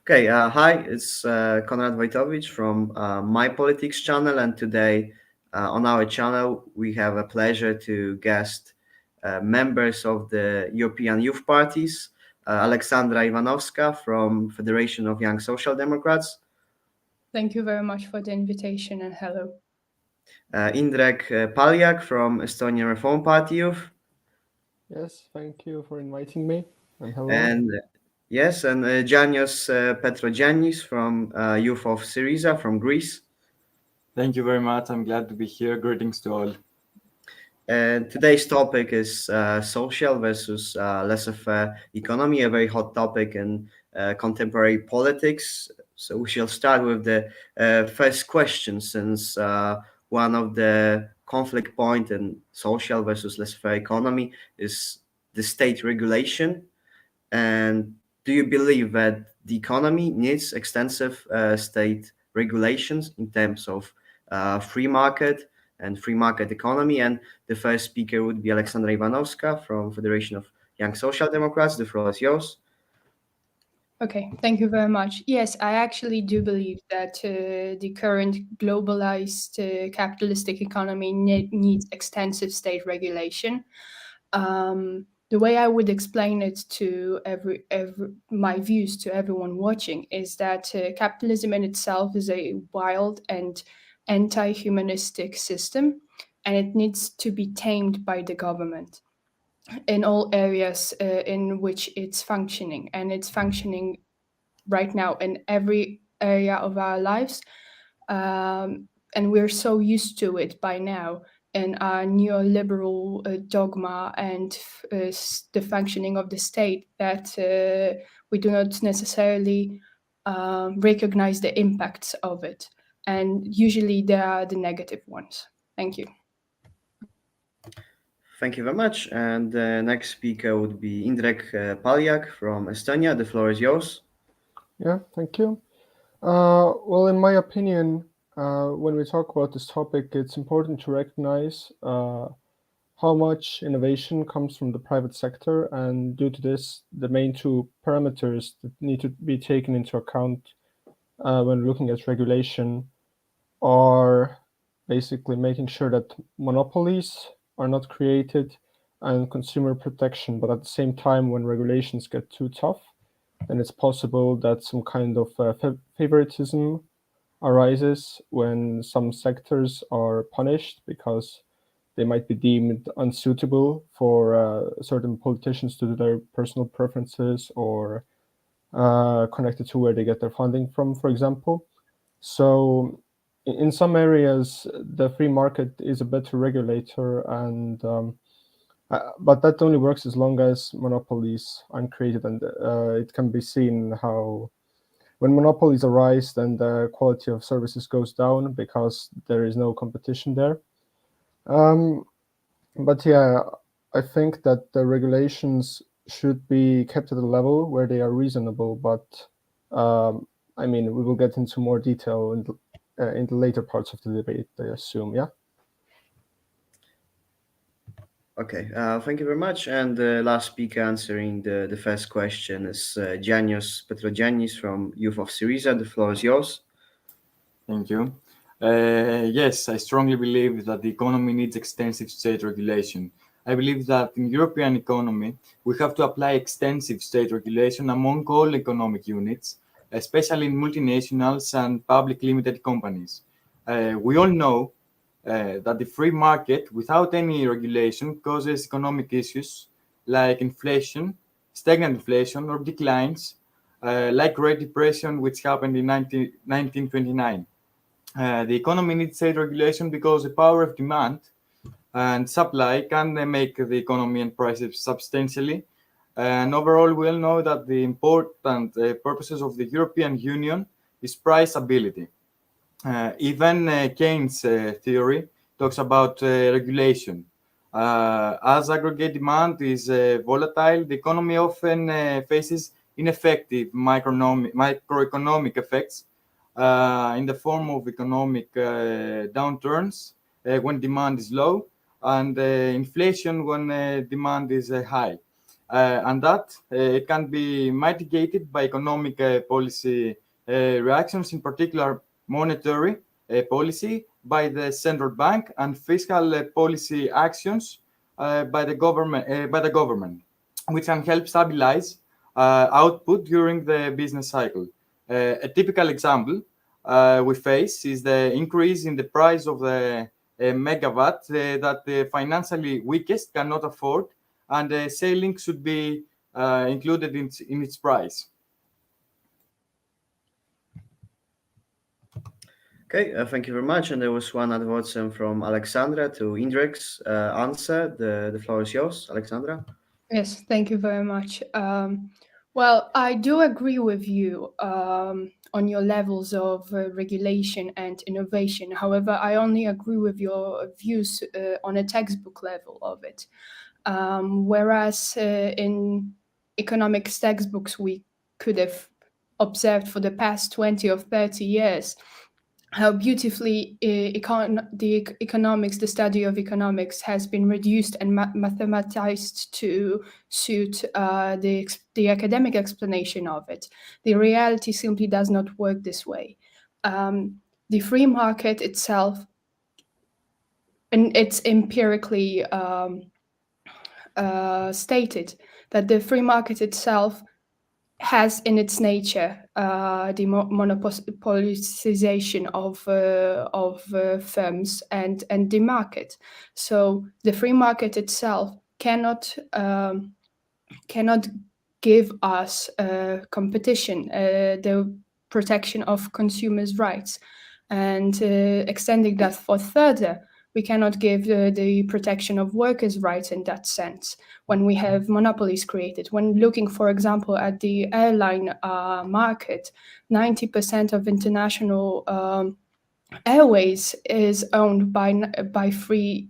Okay, hi, it's Konrad Wojtowicz from myPolitics channel, and today on our channel we have a pleasure to guest members of the European Youth Parties, Aleksandra Iwanowska from Federation of Young Social Democrats, Thank you very much for the invitation and hello. Indrek Paljak from Estonian Reform Party Youth, Yes, thank you for inviting me, and hello. and yes, and Janios Petrogiannis from Youth of Syriza from Greece. Thank you very much. I'm glad to be here. Greetings to all. And today's topic is social versus laissez-faire economy, a very hot topic in contemporary politics. So we shall start with the first question, since one of the conflict point in social versus laissez-faire economy is the state regulation. And do you believe that the economy needs extensive state regulations in terms of free market and free market economy? And the first speaker would be Aleksandra Iwanowska from Federation of Young Social Democrats. The floor is yours. Okay, thank you very much. Yes, I actually do believe that the current globalized capitalistic economy needs extensive state regulation. The way I would explain it to my views to everyone watching is that capitalism in itself is a wild and anti-humanistic system, and it needs to be tamed by the government in all areas in which it's functioning, and it's functioning right now in every area of our lives, and we're so used to it by now in our neoliberal dogma and the functioning of the state that we do not necessarily recognize the impacts of it, and usually they are the negative ones. Thank you. Thank you very much. And the next speaker would be Indrek Paljak from Estonia. The floor is yours. Yeah, thank you. Well, in my opinion, when we talk about this topic, it's important to recognize how much innovation comes from the private sector, and due to this, the main two parameters that need to be taken into account when looking at regulation are basically making sure that monopolies are not created and consumer protection. But at the same time, when regulations get too tough, then it's possible that some kind of favoritism arises when some sectors are punished because they might be deemed unsuitable for certain politicians due to their personal preferences or connected to where they get their funding from, for example. So in some areas, the free market is a better regulator, and but that only works as long as monopolies aren't created, and it can be seen how when monopolies arise, then the quality of services goes down because there is no competition there. But yeah, I think that the regulations should be kept at a level where they are reasonable, but I mean, we will get into more detail in the later parts of the debate, I assume, yeah? Okay, thank you very much. And the last speaker answering the first question is Janios Petrogiannis from Youth of Syriza. The floor is yours. Thank you. Yes, I strongly believe that the economy needs extensive state regulation. I believe that in European economy, we have to apply extensive state regulation among all economic units, especially in multinationals and public limited companies. We all know that the free market without any regulation causes economic issues like inflation, stagnant inflation, or declines, like Great Depression, which happened in 1929. The economy needs state regulation because the power of demand and supply can make the economy and prices substantially. And overall, we all know that the important purposes of the European Union is price stability. Even Keynes' theory talks about regulation. As aggregate demand is volatile, the economy often faces ineffective microeconomic effects in the form of economic downturns when demand is low, and inflation when demand is high. and that it can be mitigated by economic policy reactions, in particular monetary policy by the central bank and fiscal policy actions by the government, which can help stabilize output during the business cycle. A typical example we face is the increase in the price of the megawatt that the financially weakest cannot afford, and selling should be included in its price. Okay, thank you very much. And there was one advert from Alexandra to Indrek's answer. The floor is yours, Alexandra. Yes, thank you very much. Well, I do agree with you on your levels of regulation and innovation. However, I only agree with your views on a textbook level of it. Whereas in economics textbooks, we could have observed for the past 20 or 30 years how beautifully the study of economics has been reduced and mathematized to suit the academic explanation of it. The reality simply does not work this way. The free market itself, and it's empirically stated that the free market itself has in its nature the monopolization of firms and the market. So the free market itself cannot give us competition, the protection of consumers' rights, and extending that for further, we cannot give the protection of workers' rights in that sense when we have monopolies created. When looking, for example, at the airline market, 90% of international airways is owned by free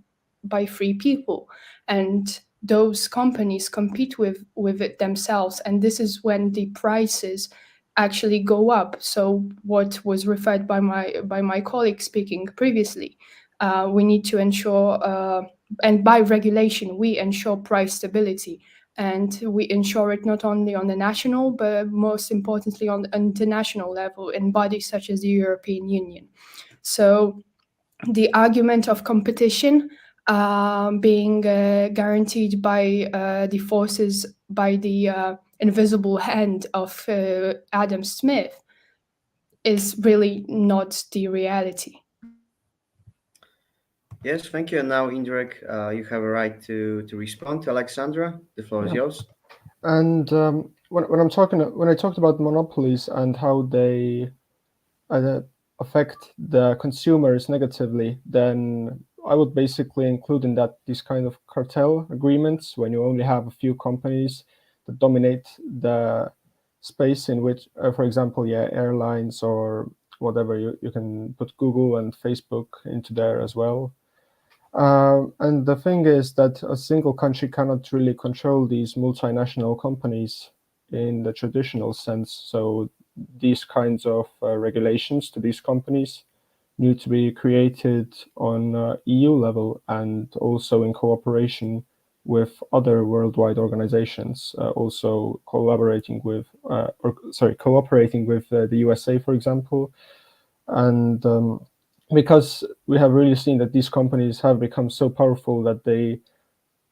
people, and those companies compete with it themselves, and this is when the prices actually go up. So what was referred by my colleague speaking previously, we need to ensure, and by regulation, we ensure price stability. And we ensure it not only on the national, but most importantly on the international level in bodies such as the European Union. So the argument of competition being guaranteed by the forces, by the invisible hand of Adam Smith, is really not the reality. Yes, thank you. And now, Indrek, you have a right to respond to Alexandra. The floor is yours. And when I talked about monopolies and how they affect the consumers negatively, then I would basically include in that these kind of cartel agreements when you only have a few companies that dominate the space in which, for example, airlines or whatever, you can put Google and Facebook into there as well. And the thing is that a single country cannot really control these multinational companies in the traditional sense. So these kinds of regulations to these companies need to be created on EU level and also in cooperation with other worldwide organizations, also cooperating with the USA, for example. And because we have really seen that these companies have become so powerful that they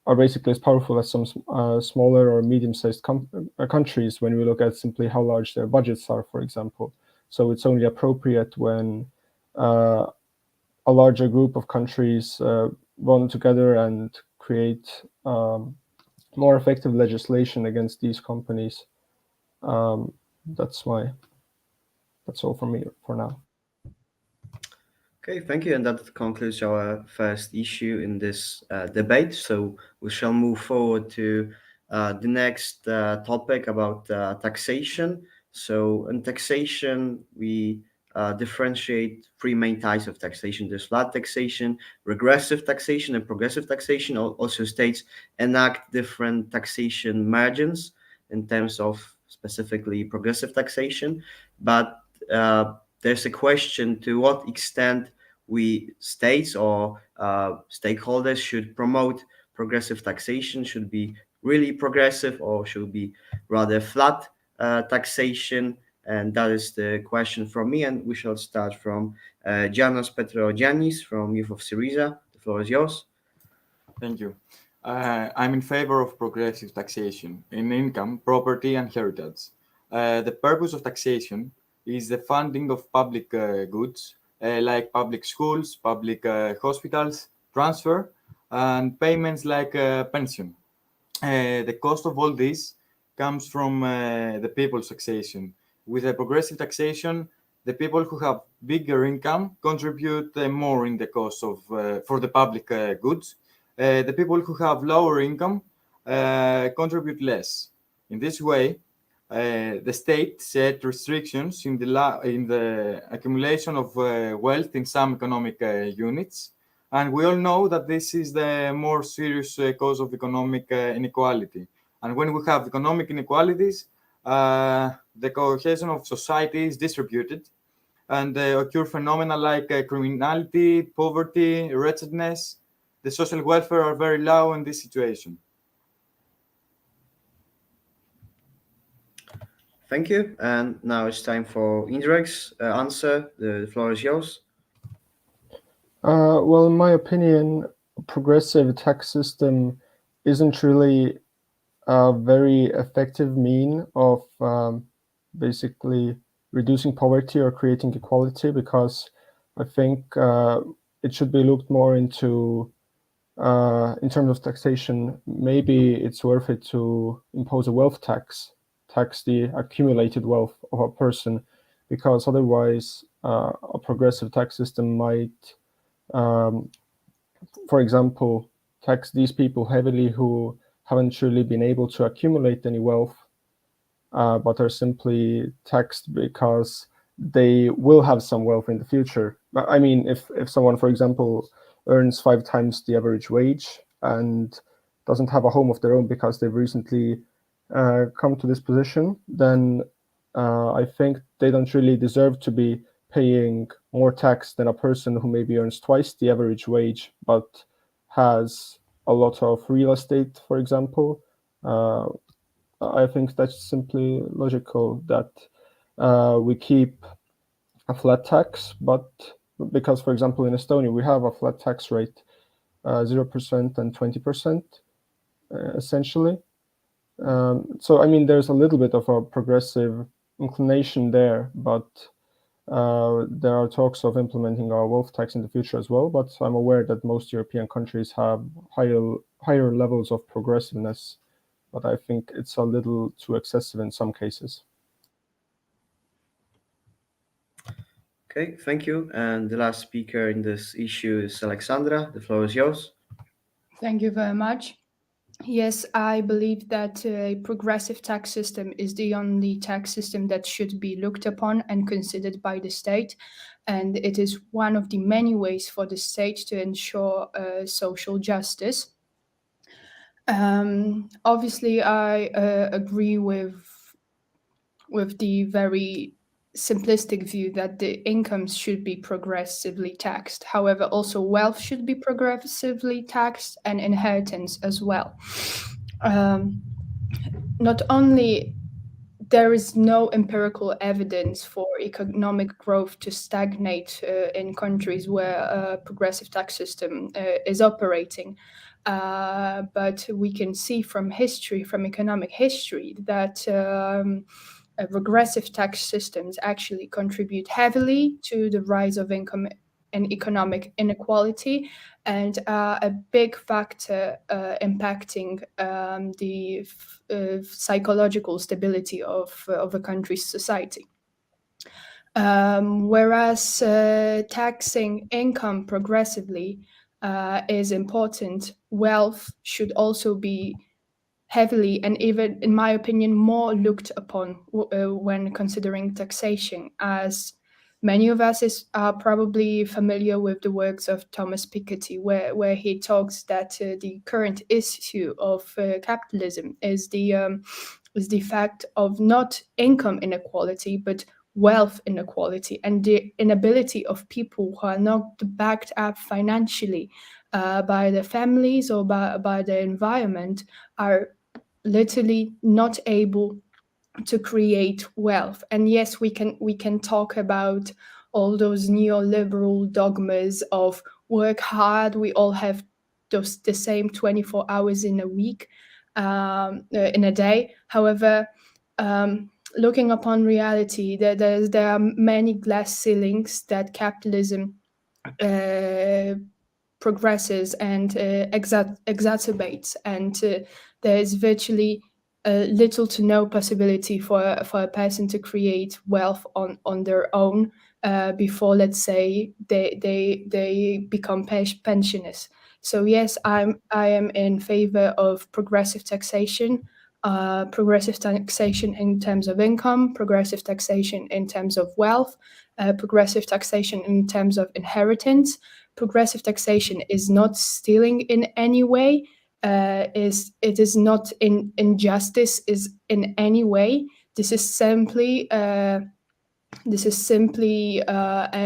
are basically as powerful as some smaller or medium-sized countries when we look at simply how large their budgets are, for example. So it's only appropriate when a larger group of countries bond together and create more effective legislation against these companies. That's all from me for now. Okay, thank you. And that concludes our first issue in this debate. So we shall move forward to the next topic about taxation. So in taxation, we differentiate three main types of taxation. There's flat taxation, regressive taxation, and progressive taxation. Also states enact different taxation margins in terms of specifically progressive taxation. But there's a question to what extent states or stakeholders should promote progressive taxation, should be really progressive, or should be rather flat taxation? And that is the question from me. And we shall start from Janos Petrogiannis from Youth of Syriza. The floor is yours. Thank you. I'm in favor of progressive taxation in income, property, and heritage. The purpose of taxation is the funding of public goods like public schools, public hospitals, transfer, and payments like pension. The cost of all this comes from the people's taxation. With a progressive taxation, the people who have bigger income contribute more in the cost of for the public goods. The people who have lower income contribute less. In this way, the state set restrictions in the accumulation of wealth in some economic units, and we all know that this is the more serious cause of economic inequality. And when we have economic inequalities, the cohesion of society is distributed, and occur phenomena like criminality, poverty, wretchedness. The social welfare are very low in this situation. Thank you. And now it's time for Indrek's answer. The floor is yours. Well, in my opinion, a progressive tax system isn't really a very effective mean of basically reducing poverty or creating equality, because I think it should be looked more into, in terms of taxation, maybe it's worth it to impose a wealth tax the accumulated wealth of a person, because otherwise a progressive tax system might, for example, tax these people heavily who haven't really been able to accumulate any wealth, but are simply taxed because they will have some wealth in the future. I mean, if someone, for example, earns 5 times the average wage and doesn't have a home of their own because they've recently come to this position, then I think they don't really deserve to be paying more tax than a person who maybe earns twice the average wage but has a lot of real estate, for example. I think that's simply logical that we keep a flat tax, but because, for example, in Estonia, we have a flat tax rate, 0% and 20%, essentially. So, I mean, there's a little bit of a progressive inclination there, but there are talks of implementing a wealth tax in the future as well. But I'm aware that most European countries have higher levels of progressiveness, but I think it's a little too excessive in some cases. Okay, thank you. And the last speaker in this issue is Alexandra. The floor is yours. Thank you very much. Yes, I believe that a progressive tax system is the only tax system that should be looked upon and considered by the state. And it is one of the many ways for the state to ensure social justice. Obviously, I agree with the very simplistic view that the incomes should be progressively taxed. However, also wealth should be progressively taxed, and inheritance as well. Not only there is no empirical evidence for economic growth to stagnate in countries where a progressive tax system is operating, but we can see from history, from economic history, that regressive tax systems actually contribute heavily to the rise of income and economic inequality, and a big factor impacting the psychological stability of a country's society. Whereas taxing income progressively is important, wealth should also be heavily, and even, in my opinion, more looked upon when considering taxation, as many of us are probably familiar with the works of Thomas Piketty, where he talks that the current issue of capitalism is the fact of not income inequality, but wealth inequality, and the inability of people who are not backed up financially by their families or by the environment are literally not able to create wealth. And yes, we can talk about all those neoliberal dogmas of work hard. We all have the same 24 hours in a week, in a day. However, looking upon reality, there are many glass ceilings that capitalism progresses and exacerbates, and there is virtually little to no possibility for a person to create wealth on their own before, let's say, they become pensioners. So yes, I am in favor of progressive taxation. Progressive taxation in terms of income, progressive taxation in terms of wealth, progressive taxation in terms of inheritance. Progressive taxation is not stealing in any way. It is not injustice is in any way. This is simply a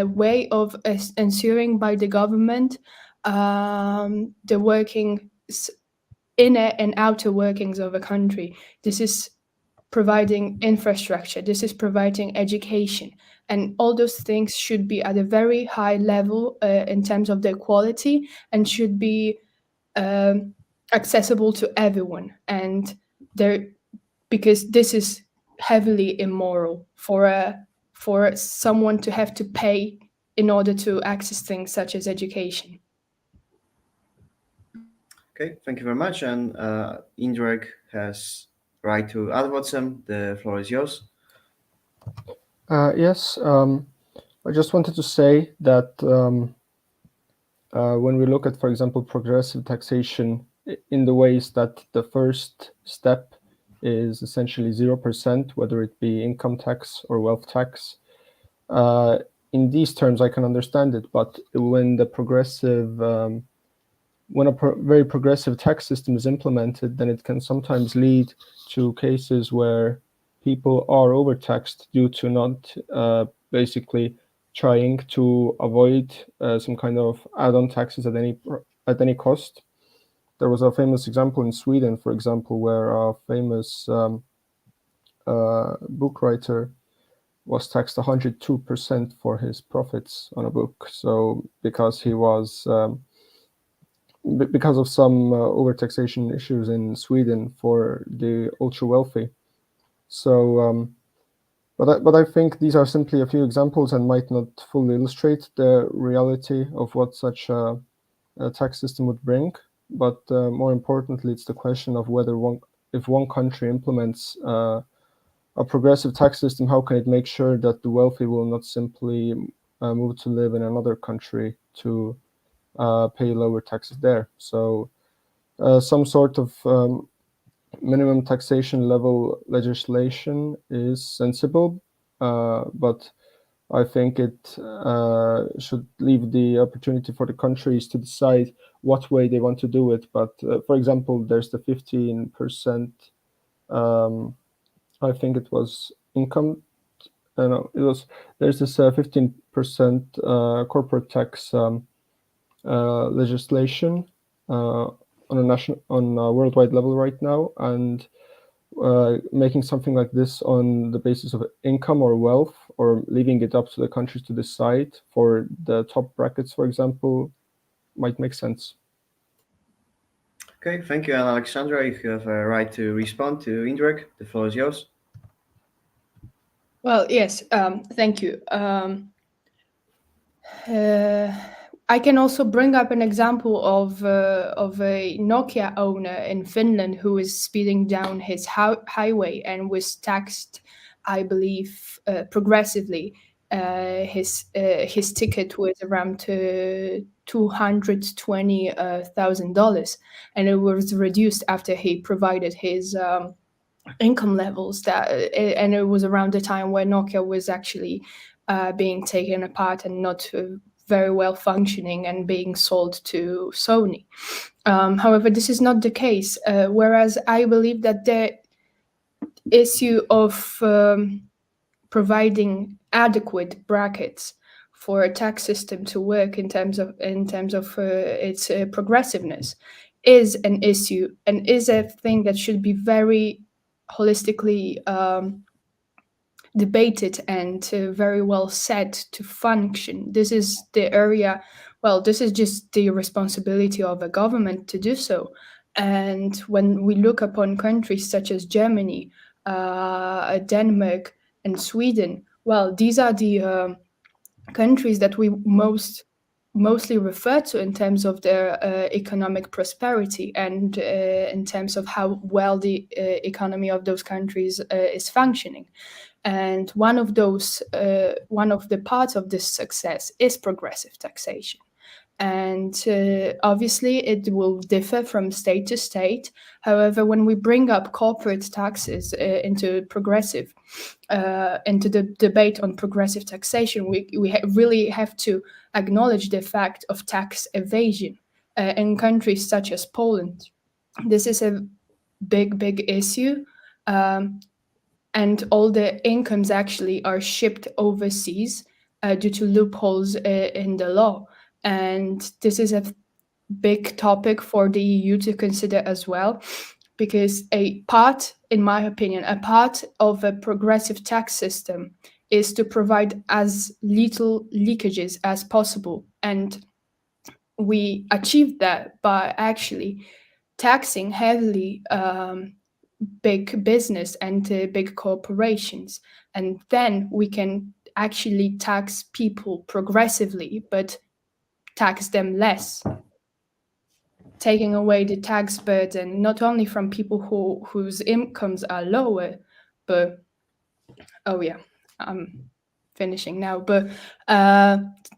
way of ensuring by the government the working inner and outer workings of a country. This is providing infrastructure. This is providing education. And all those things should be at a very high level in terms of their quality, and should be accessible to everyone. And because this is heavily immoral for someone to have to pay in order to access things such as education. Okay, thank you very much. And Indrek has right to add some. The floor is yours. Yes, I just wanted to say that when we look at, for example, progressive taxation in the ways that the first step is essentially 0%, whether it be income tax or wealth tax, in these terms I can understand it. But when the progressive when a very progressive tax system is implemented, then it can sometimes lead to cases where people are overtaxed due to not basically trying to avoid some kind of add-on taxes at any cost. There was a famous example in Sweden, for example, where a famous book writer was taxed 102% for his profits on a book. So because he was because of some overtaxation issues in Sweden for the ultra wealthy. So, but I think these are simply a few examples and might not fully illustrate the reality of what such a tax system would bring. But more importantly, it's the question of whether if one country implements a progressive tax system, how can it make sure that the wealthy will not simply move to live in another country to pay lower taxes there? So some sort of minimum taxation level legislation is sensible, but I think it should leave the opportunity for the countries to decide what way they want to do it. But for example, there's the 15%, I think it was income, there's this 15% corporate tax legislation on a worldwide level right now, and making something like this on the basis of income or wealth, or leaving it up to the countries to decide for the top brackets, for example, might make sense. Okay, thank you. And Alexandra, if you have a right to respond to Indrek, the floor is yours. Well, yes, thank you. I can also bring up an example of a Nokia owner in Finland who was speeding down his highway and was taxed, I believe, progressively. His ticket was around $220,000, and it was reduced after he provided his income levels. And it was around the time where Nokia was actually being taken apart and not very well functioning and being sold to Sony. However, this is not the case, whereas I believe that the issue of providing adequate brackets for a tax system to work in terms of its progressiveness is an issue and is a thing that should be very holistically debated and very well set to function. This is the area, well, this is just the responsibility of a government to do so. And when we look upon countries such as Germany, Denmark, and Sweden, well, these are the countries that we mostly refer to in terms of their economic prosperity and in terms of how well the economy of those countries is functioning. And one of the parts of this success is progressive taxation. And obviously it will differ from state to state. However, when we bring up corporate taxes into the debate on progressive taxation, we really have to acknowledge the fact of tax evasion in countries such as Poland. This is a big issue. And all the incomes actually are shipped overseas due to loopholes in the law. And this is a big topic for the EU to consider as well, because in my opinion, a part of a progressive tax system is to provide as little leakages as possible. And we achieve that by actually taxing heavily big business and big corporations. And then we can actually tax people progressively, but tax them less, taking away the tax burden not only from people whose incomes are lower, but I'm finishing now, but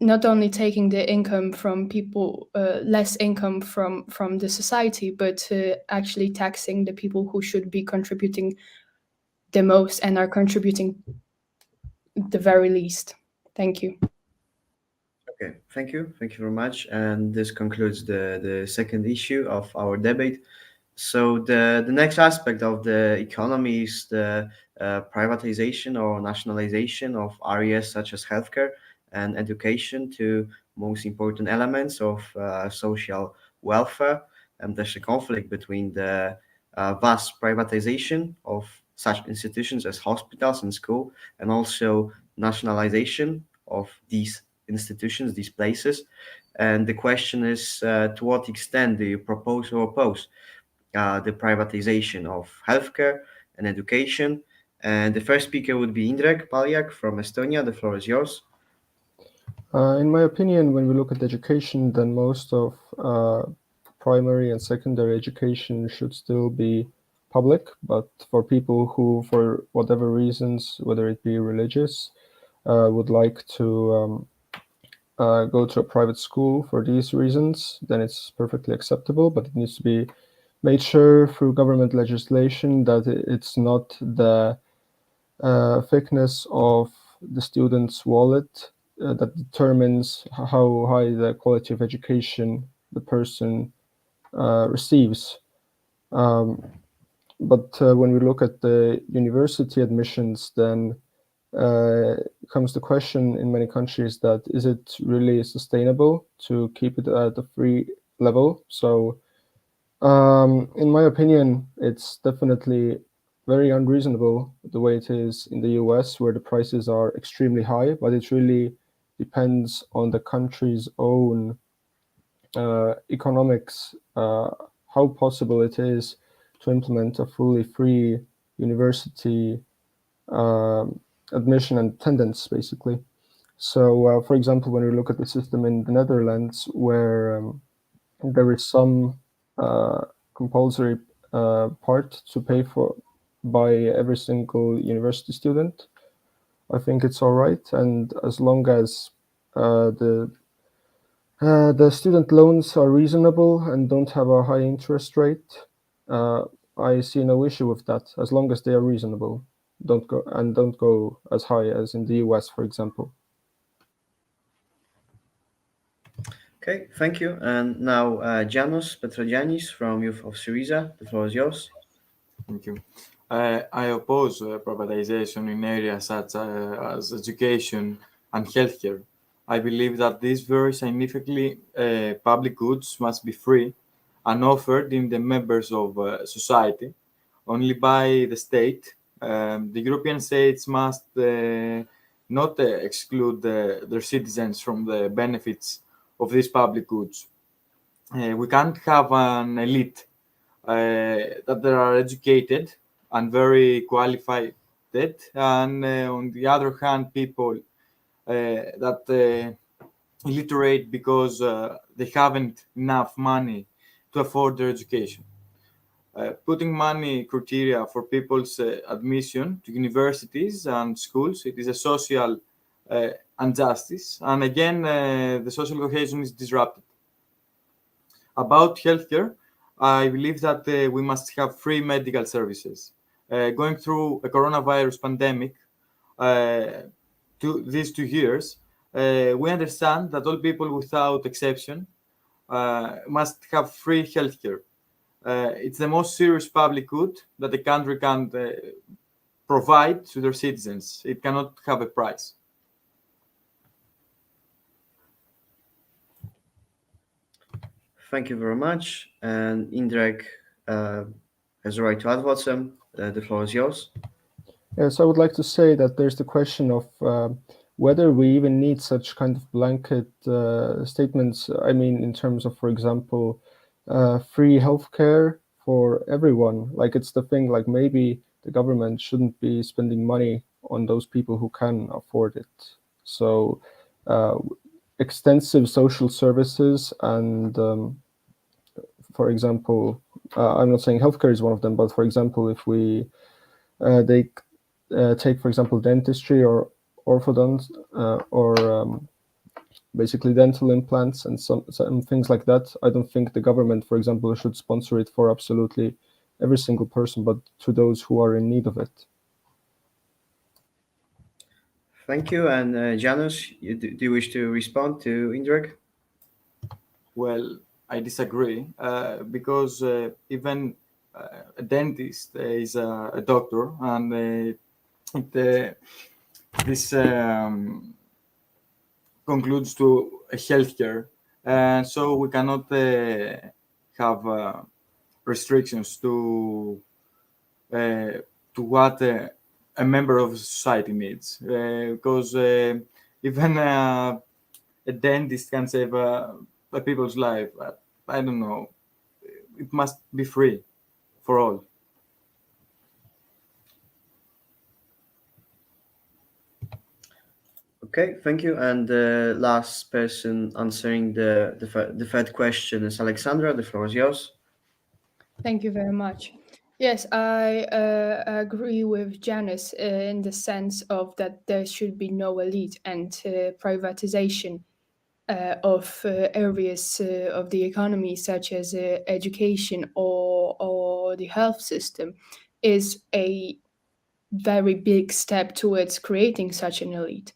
not only taking the income from people, less income from the society, but actually taxing the people who should be contributing the most and are contributing the very least. Thank you. Okay, thank you very much. And this concludes the second issue of our debate. So the next aspect of the economy is the privatization or nationalization of areas such as healthcare and education, two most important elements of social welfare. And there's a conflict between the vast privatization of such institutions as hospitals and school, and also nationalization of these institutions, these places. And the question is, to what extent do you propose or oppose the privatization of healthcare and education? And the first speaker would be Indrek Paljak from Estonia. The floor is yours. In my opinion, when we look at education, then most of primary and secondary education should still be public, but for people who, for whatever reasons, whether it be religious, would like to go to a private school for these reasons, then it's perfectly acceptable, but it needs to be made sure through government legislation that it's not the thickness of the student's wallet that determines how high the quality of education the person receives. But when we look at the university admissions, then comes the question in many countries that is it really sustainable to keep it at a free level? So in my opinion, it's definitely very unreasonable the way it is in the US, where the prices are extremely high, but it really depends on the country's own economics, how possible it is to implement a fully free university admission and attendance, basically. So, for example, when we look at the system in the Netherlands, where there is some compulsory part to pay for by every single university student, I think it's all right. And as long as the student loans are reasonable and don't have a high interest rate, I see no issue with that, as long as they are reasonable. Don't go as high as in the US, for example. Okay, thank you. And now Janos Petrogiannis from Youth of Syriza. The floor is yours. Thank you. I oppose privatization in areas such as education and healthcare. I believe that these very significantly public goods must be free and offered in the members of society only by the state. The European states must not exclude their citizens from the benefits of these public goods. We can't have an elite that they are educated and very qualified, and on the other hand, people that illiterate because they haven't enough money to afford their education. Putting money criteria for people's admission to universities and schools, it is a social injustice, and again, the social cohesion is disrupted. About healthcare, I believe that we must have free medical services. Going through a coronavirus pandemic, these 2 years, we understand that all people without exception must have free healthcare. It's the most serious public good that the country can provide to their citizens. It cannot have a price. Thank you very much. And Indrek has the right to add what's the floor is yours. Yes, I would like to say that there's the question of whether we even need such kind of blanket statements. I mean, in terms of, for example, free healthcare for everyone. Like, it's the thing, like, maybe the government shouldn't be spending money on those people who can afford it. So extensive social services and, for example, I'm not saying healthcare is one of them, but for example, if they take, for example, dentistry or orthodonts or basically dental implants and some things like that. I don't think the government, for example, should sponsor it for absolutely every single person, but to those who are in need of it. Thank you. And Janusz, do you wish to respond to Indrek? Well, I disagree because even a dentist is a doctor, and this concludes to healthcare, and so we cannot have restrictions to what a member of society needs, because even a dentist can save a people's life. I don't know. It must be free for all. Okay, thank you. And the last person answering the third question is Alexandra. The floor is yours. Thank you very much. Yes, I agree with Janice in the sense of that there should be no elite, and privatization of areas of the economy, such as education or the health system, is a very big step towards creating such an elite.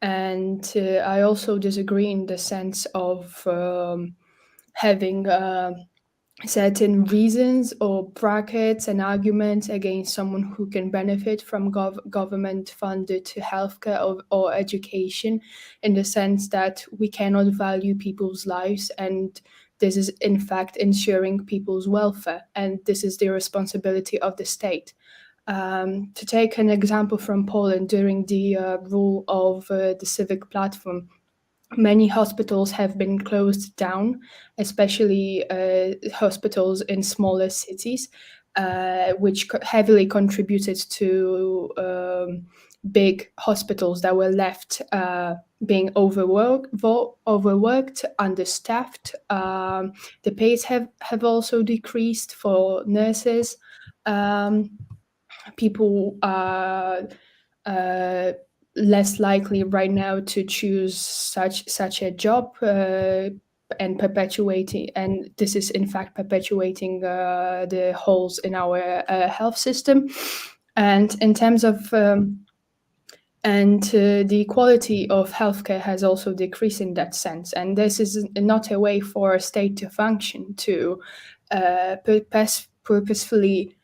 And I also disagree in the sense of having certain reasons or brackets and arguments against someone who can benefit from government-funded healthcare or education, in the sense that we cannot value people's lives, and this is in fact ensuring people's welfare, and this is the responsibility of the state. To take an example from Poland, during the rule of the civic platform, many hospitals have been closed down, especially hospitals in smaller cities, which heavily contributed to big hospitals that were left being overworked, understaffed. The pays have also decreased for nurses. People are less likely right now to choose such a job, and perpetuating, and this is in fact perpetuating the holes in our health system. And in terms of the quality of healthcare has also decreased in that sense, and this is not a way for a state to function, to purposefully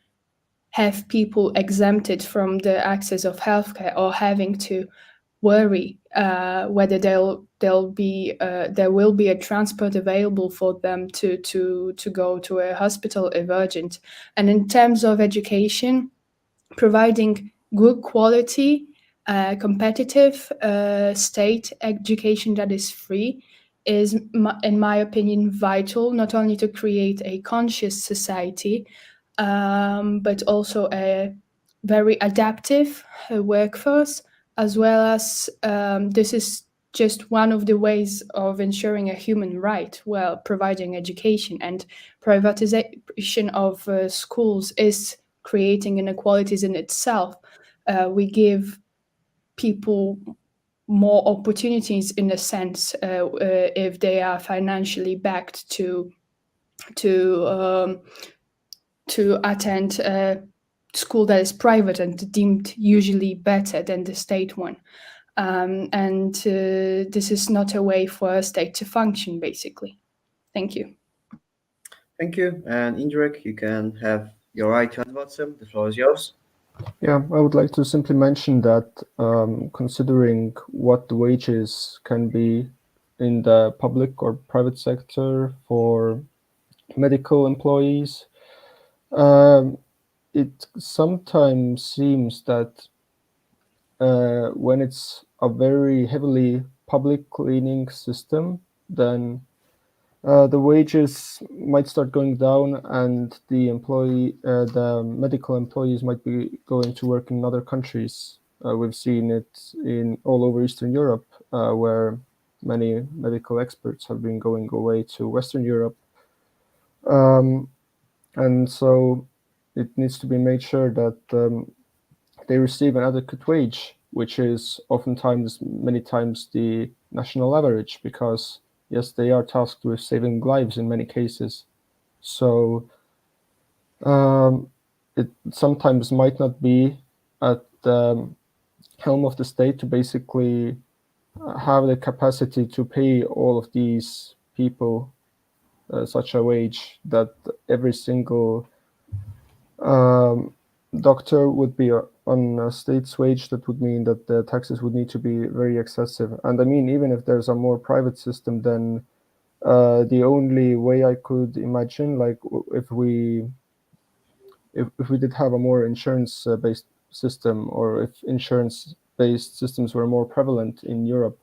have people exempted from the access of healthcare, or having to worry whether there will be a transport available for them to go to a hospital if urgent. And in terms of education, providing good quality, competitive state education that is free is, in my opinion, vital, not only to create a conscious society, but also a very adaptive workforce, as well as this is just one of the ways of ensuring a human right, well, providing education. And privatization of schools is creating inequalities in itself. We give people more opportunities, in a sense, if they are financially backed to attend a school that is private and deemed usually better than the state one. And this is not a way for a state to function, basically. Thank you. Thank you. And Indrek, you can have your right to answer. The floor is yours. Yeah, I would like to simply mention that considering what the wages can be in the public or private sector for medical employees, it sometimes seems that when it's a very heavily public-leaning system, then the wages might start going down, and the medical employees might be going to work in other countries. We've seen it in all over Eastern Europe, where many medical experts have been going away to Western Europe. And so it needs to be made sure that they receive an adequate wage, which is many times the national average, because yes, they are tasked with saving lives in many cases. So it sometimes might not be at the helm of the state to basically have the capacity to pay all of these people such a wage that every single doctor would be on a state's wage. That would mean that the taxes would need to be very excessive. And I mean, even if there's a more private system, then the only way I could imagine, like if we did have a more insurance-based system, or if insurance-based systems were more prevalent in Europe,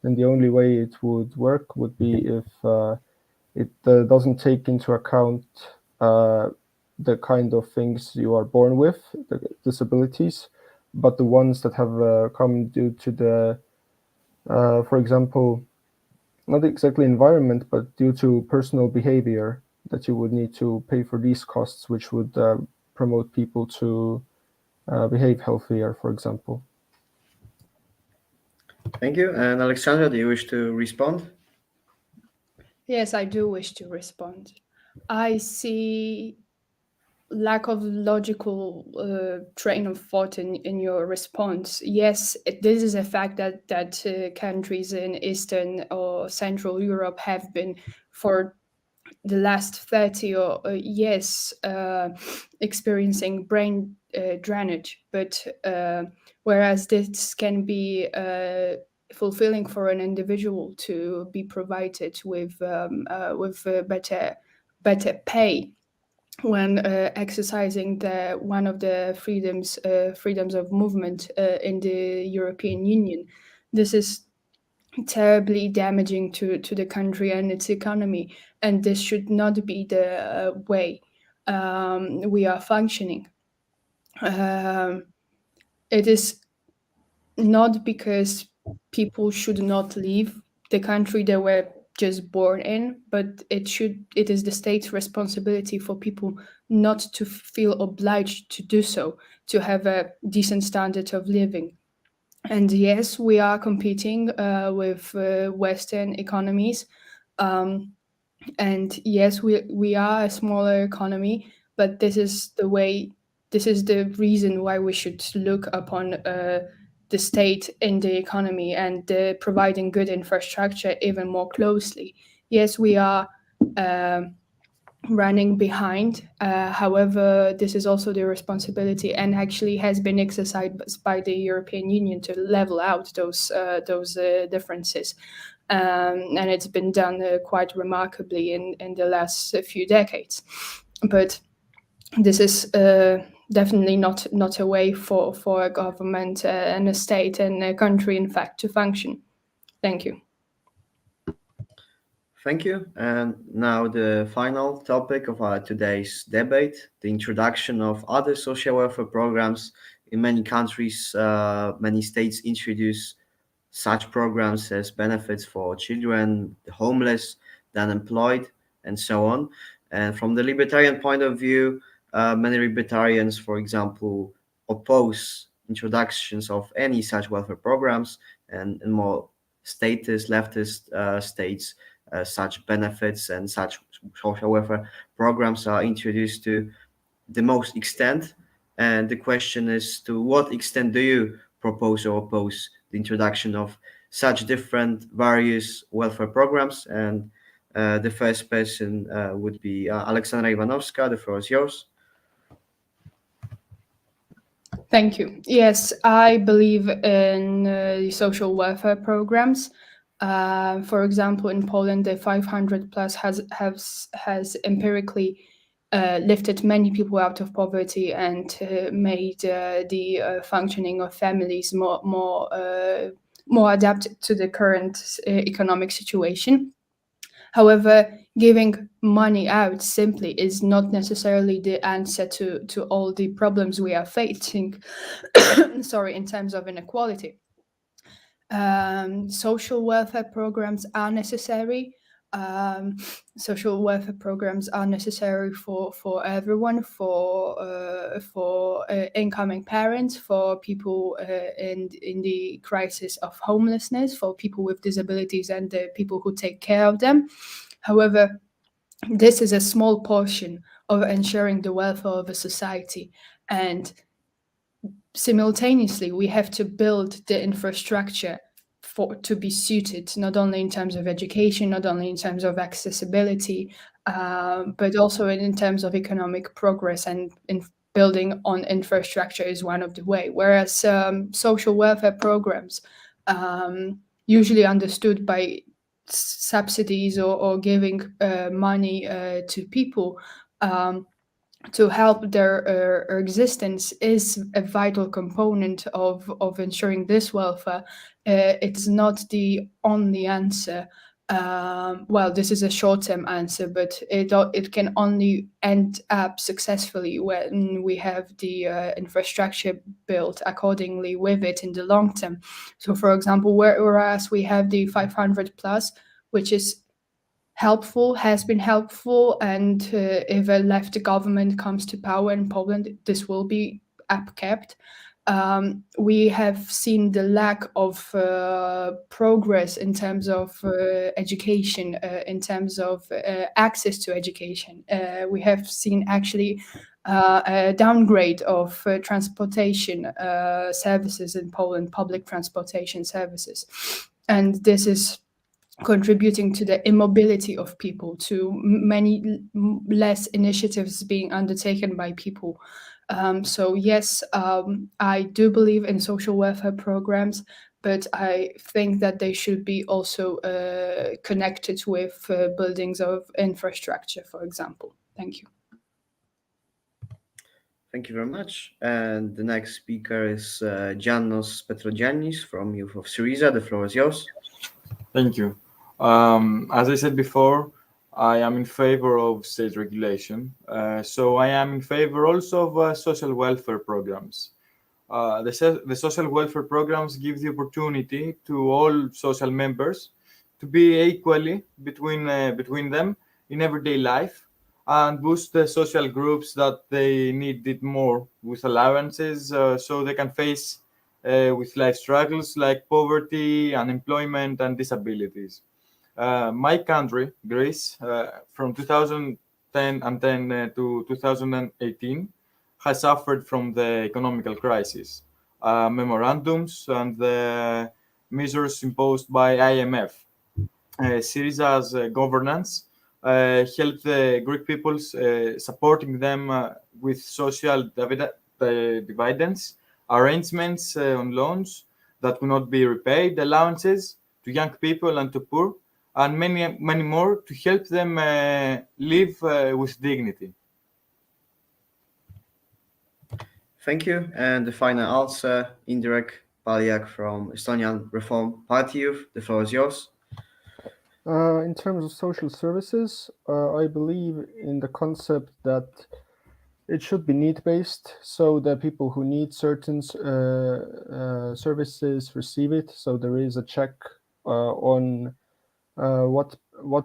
then the only way it would work would be if it doesn't take into account the kind of things you are born with, the disabilities, but the ones that have come due to the, for example, not exactly environment, but due to personal behavior, that you would need to pay for these costs, which would promote people to behave healthier, for example. Thank you. And Alexandra, do you wish to respond? Yes, I do wish to respond. I see lack of logical train of thought in your response. Yes, this is a fact that countries in Eastern or Central Europe have been for the last 30 years experiencing brain drainage. But whereas this can be fulfilling for an individual to be provided with better pay when exercising one of the freedoms of movement in the European Union. This is terribly damaging to the country and its economy, and this should not be the way we are functioning. It is not because people should not leave the country they were just born in, but it is the state's responsibility for people not to feel obliged to do so, to have a decent standard of living. And yes, we are competing with Western economies. And yes, we are a smaller economy, but this is the reason why we should look upon the state in the economy and providing good infrastructure even more closely. Yes, we are running behind. However, this is also the responsibility, and actually has been exercised by the European Union to level out those differences. And it's been done quite remarkably in the last few decades. But this is definitely not a way for a government and a state and a country, in fact, to function. Thank you. Thank you. And now the final topic of our today's debate, the introduction of other social welfare programs. In many countries, many states introduce such programs as benefits for children, the homeless, the unemployed, and so on. And from the libertarian point of view, many libertarians, for example, oppose introductions of any such welfare programs, and in more statist, leftist states, such benefits and such social welfare programs are introduced to the most extent. And the question is, to what extent do you propose or oppose the introduction of such different various welfare programs? And the first person would be Alexandra Ivanovska. The floor is yours. Thank you. Yes, I believe in the social welfare programs. For example, in Poland, the 500 plus has empirically lifted many people out of poverty and made the functioning of families more adapted to the current economic situation. However, giving money out simply is not necessarily the answer to all the problems we are facing. Sorry, in terms of inequality. Social welfare programs are necessary. Social welfare programs are necessary for everyone, for incoming parents, for people in the crisis of homelessness, for people with disabilities, and the people who take care of them. However, this is a small portion of ensuring the welfare of a society, and simultaneously we have to build the infrastructure to be suited, not only in terms of education, not only in terms of accessibility, but also in terms of economic progress, and in building on infrastructure is one of the way. Whereas social welfare programs, usually understood by subsidies or giving money to people to help their existence, is a vital component of ensuring this welfare. It's not the only answer. Well, this is a short-term answer, but it can only end up successfully when we have the infrastructure built accordingly with it in the long term. So, for example, whereas we have the 500 plus, which is helpful, has been helpful, and if a left government comes to power in Poland, this will be upkept. We have seen the lack of progress in terms of education, in terms of access to education. We have seen actually a downgrade of transportation services in Poland, public transportation services. And this is contributing to the immobility of people, to many less initiatives being undertaken by people. So yes, I do believe in social welfare programs, but I think that they should be also connected with buildings of infrastructure, for example. Thank you. Thank you very much. And the next speaker is Janos Petrogiannis from Youth of Syriza. The floor is yours. Thank you. As I said before, I am in favor of state regulation. So I am in favor also of social welfare programs. The social welfare programs give the opportunity to all social members to be equally between them in everyday life, and boost the social groups that they need it more with allowances, so they can face with life struggles like poverty, unemployment, and disabilities. My country, Greece, from 2010 to 2018, has suffered from the economical crisis. Memorandums and the measures imposed by IMF. Syriza's governance help the Greek peoples, supporting them with social dividends, arrangements on loans that will not be repaid, allowances to young people and to poor, and many, many more to help them live with dignity. Thank you. And the final answer, Indrek Paljak from Estonian Reform Party Youth. The floor is yours. In terms of social services, I believe in the concept that it should be need-based, so that people who need certain services receive it. So there is a check on what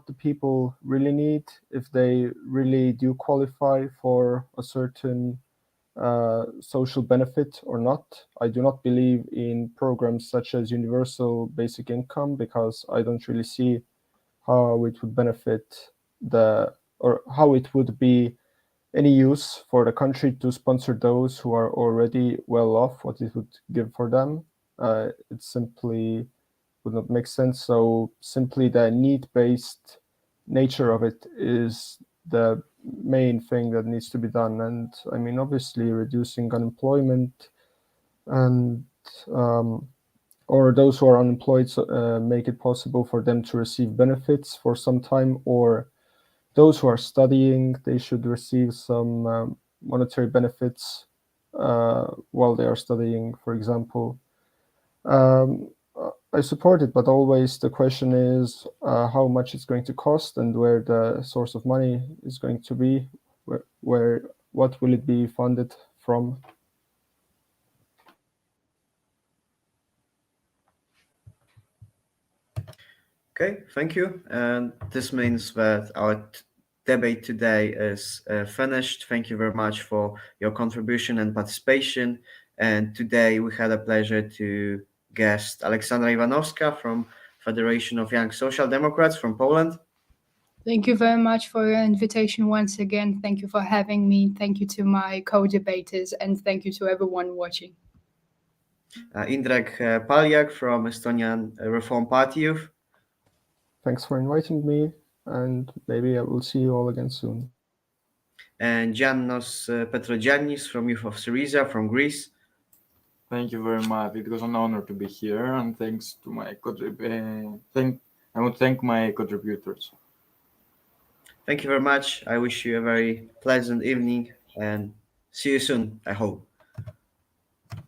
the people really need, if they really do qualify for a certain social benefit or not. I do not believe in programs such as universal basic income, because I don't really see how it would benefit or how it would be any use for the country to sponsor those who are already well off, what it would give for them. It simply would not make sense. So simply the need-based nature of it is the main thing that needs to be done. And I mean, obviously reducing unemployment and or those who are unemployed, make it possible for them to receive benefits for some time, or those who are studying, they should receive some monetary benefits while they are studying, for example. I support it, but always the question is how much it's going to cost and where the source of money is going to be, what will it be funded from. Okay, thank you. And this means that our debate today is finished. Thank you very much for your contribution and participation. And today we had a pleasure to guest Aleksandra Iwanowska from Federation of Young Social Democrats from Poland. Thank you very much for your invitation once again. Thank you for having me. Thank you to my co-debaters, and thank you to everyone watching. Indrek Paljak from Estonian Reform Party Youth. Thanks for inviting me, and maybe I will see you all again soon. And Giannos Petrogiannis from Youth of Syriza from Greece. Thank you very much. It was an honor to be here, and thanks to my I want to thank my contributors. Thank you very much. I wish you a very pleasant evening and see you soon, I hope.